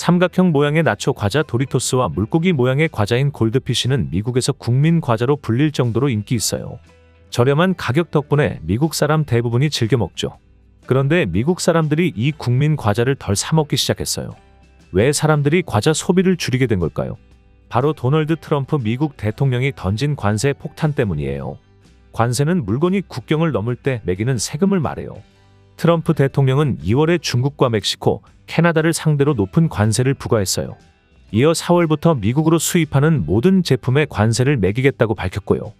삼각형 모양의 나초 과자 도리토스와 물고기 모양의 과자인 골드피쉬는 미국에서 국민 과자로 불릴 정도로 인기 있어요. 저렴한 가격 덕분에 미국 사람 대부분이 즐겨 먹죠. 그런데 미국 사람들이 이 국민 과자를 덜 사 먹기 시작했어요. 왜 사람들이 과자 소비를 줄이게 된 걸까요? 바로 도널드 트럼프 미국 대통령이 던진 관세 폭탄 때문이에요. 관세는 물건이 국경을 넘을 때 매기는 세금을 말해요. 트럼프 대통령은 2월에 중국과 멕시코, 캐나다를 상대로 높은 관세를 부과했어요. 이어 4월부터 미국으로 수입하는 모든 제품에 관세를 매기겠다고 밝혔고요.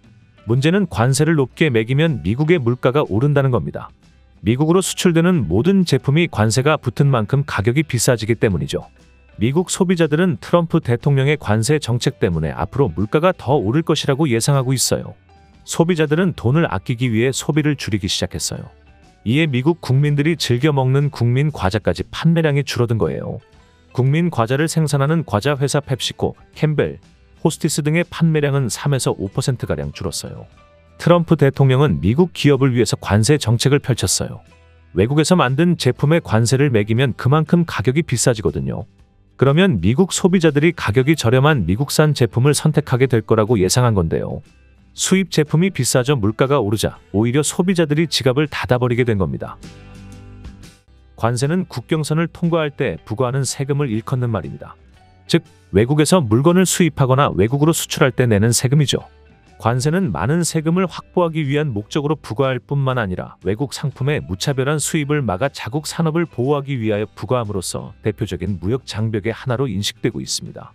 문제는 관세를 높게 매기면 미국의 물가가 오른다는 겁니다. 미국으로 수출되는 모든 제품이 관세가 붙은 만큼 가격이 비싸지기 때문이죠. 미국 소비자들은 트럼프 대통령의 관세 정책 때문에 앞으로 물가가 더 오를 것이라고 예상하고 있어요. 소비자들은 돈을 아끼기 위해 소비를 줄이기 시작했어요. 이에 미국 국민들이 즐겨 먹는 국민 과자까지 판매량이 줄어든 거예요. 국민 과자를 생산하는 과자 회사 펩시코, 캠벨, 호스티스 등의 판매량은 3에서 5%가량 줄었어요. 트럼프 대통령은 미국 기업을 위해서 관세 정책을 펼쳤어요. 외국에서 만든 제품에 관세를 매기면 그만큼 가격이 비싸지거든요. 그러면 미국 소비자들이 가격이 저렴한 미국산 제품을 선택하게 될 거라고 예상한 건데요. 수입 제품이 비싸져 물가가 오르자 오히려 소비자들이 지갑을 닫아버리게 된 겁니다. 관세는 국경선을 통과할 때 부과하는 세금을 일컫는 말입니다. 즉, 외국에서 물건을 수입하거나 외국으로 수출할 때 내는 세금이죠. 관세는 많은 세금을 확보하기 위한 목적으로 부과할 뿐만 아니라 외국 상품의 무차별한 수입을 막아 자국 산업을 보호하기 위하여 부과함으로써 대표적인 무역 장벽의 하나로 인식되고 있습니다.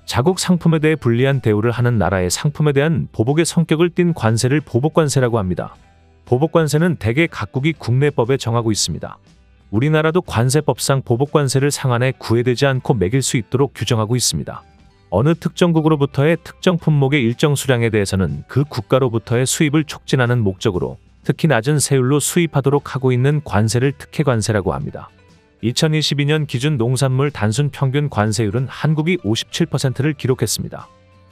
자국 상품에 대해 불리한 대우를 하는 나라의 상품에 대한 보복의 성격을 띤 관세를 보복관세라고 합니다. 보복관세는 대개 각국이 국내법에 정하고 있습니다. 우리나라도 관세법상 보복관세를 상한에 구애되지 않고 매길 수 있도록 규정하고 있습니다. 어느 특정국으로부터의 특정 품목의 일정 수량에 대해서는 그 국가로부터의 수입을 촉진하는 목적으로 특히 낮은 세율로 수입하도록 하고 있는 관세를 특혜관세라고 합니다. 2022년 기준 농산물 단순 평균 관세율은 한국이 57%를 기록했습니다.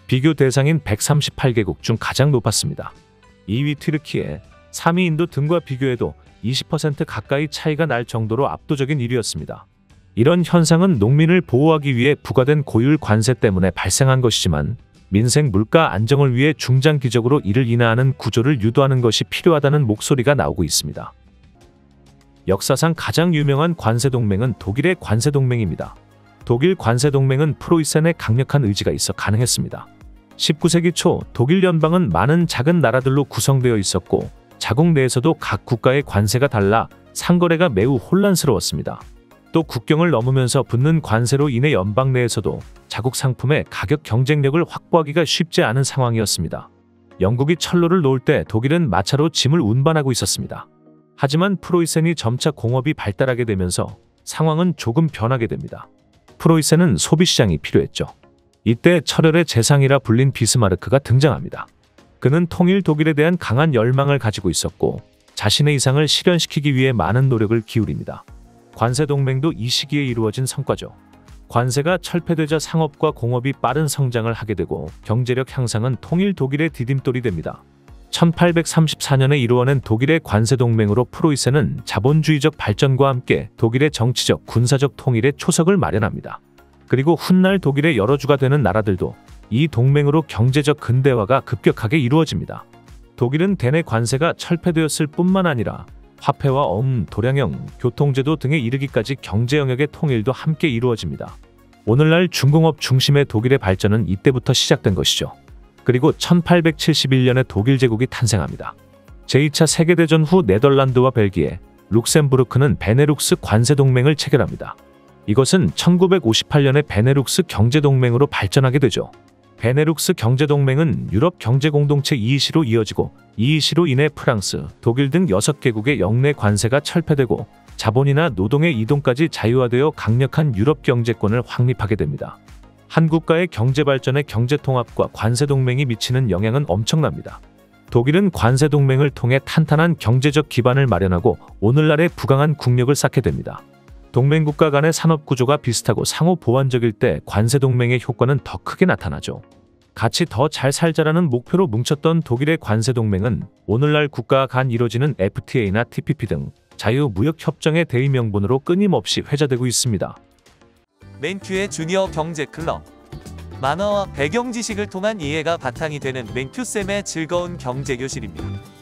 비교 대상인 138개국 중 가장 높았습니다. 2위 튀르키예, 3위 인도 등과 비교해도 20% 가까이 차이가 날 정도로 압도적인 1위였습니다. 이런 현상은 농민을 보호하기 위해 부과된 고율 관세 때문에 발생한 것이지만 민생 물가 안정을 위해 중장기적으로 이를 인하하는 구조를 유도하는 것이 필요하다는 목소리가 나오고 있습니다. 역사상 가장 유명한 관세동맹은 독일의 관세동맹입니다. 독일 관세동맹은 프로이센의 강력한 의지가 있어 가능했습니다. 19세기 초 독일 연방은 많은 작은 나라들로 구성되어 있었고 자국 내에서도 각 국가의 관세가 달라 상거래가 매우 혼란스러웠습니다. 또 국경을 넘으면서 붙는 관세로 인해 연방 내에서도 자국 상품의 가격 경쟁력을 확보하기가 쉽지 않은 상황이었습니다. 영국이 철로를 놓을 때 독일은 마차로 짐을 운반하고 있었습니다. 하지만 프로이센이 점차 공업이 발달하게 되면서 상황은 조금 변하게 됩니다. 프로이센은 소비시장이 필요했죠. 이때 철혈의 재상이라 불린 비스마르크가 등장합니다. 그는 통일 독일에 대한 강한 열망을 가지고 있었고 자신의 이상을 실현시키기 위해 많은 노력을 기울입니다. 관세동맹도 이 시기에 이루어진 성과죠. 관세가 철폐되자 상업과 공업이 빠른 성장을 하게 되고 경제력 향상은 통일 독일의 디딤돌이 됩니다. 1834년에 이루어낸 독일의 관세동맹으로 프로이센은 자본주의적 발전과 함께 독일의 정치적, 군사적 통일의 초석을 마련합니다. 그리고 훗날 독일의 여러 주가 되는 나라들도 이 동맹으로 경제적 근대화가 급격하게 이루어집니다. 독일은 대내 관세가 철폐되었을 뿐만 아니라 화폐와 도량형, 교통제도 등에 이르기까지 경제 영역의 통일도 함께 이루어집니다. 오늘날 중공업 중심의 독일의 발전은 이때부터 시작된 것이죠. 그리고 1871년에 독일 제국이 탄생합니다. 제2차 세계대전 후 네덜란드와 벨기에, 룩셈부르크는 베네룩스 관세동맹을 체결합니다. 이것은 1958년에 베네룩스 경제동맹으로 발전하게 되죠. 베네룩스 경제동맹은 유럽 경제공동체 EEC로 이어지고 EEC로 인해 프랑스, 독일 등 6개국의 영내 관세가 철폐되고 자본이나 노동의 이동까지 자유화되어 강력한 유럽 경제권을 확립하게 됩니다. 한 국가의 경제발전에 경제통합과 관세동맹이 미치는 영향은 엄청납니다. 독일은 관세동맹을 통해 탄탄한 경제적 기반을 마련하고 오늘날의 부강한 국력을 쌓게 됩니다. 동맹국가 간의 산업구조가 비슷하고 상호 보완적일 때 관세동맹의 효과는 더 크게 나타나죠. 같이 더 잘 살자라는 목표로 뭉쳤던 독일의 관세동맹은 오늘날 국가 간 이뤄지는 FTA나 TPP 등 자유무역협정의 대의명분으로 끊임없이 회자되고 있습니다. 맨큐의 주니어 경제 클럽. 만화와 배경 지식을 통한 이해가 바탕이 되는 맨큐쌤의 즐거운 경제 교실입니다.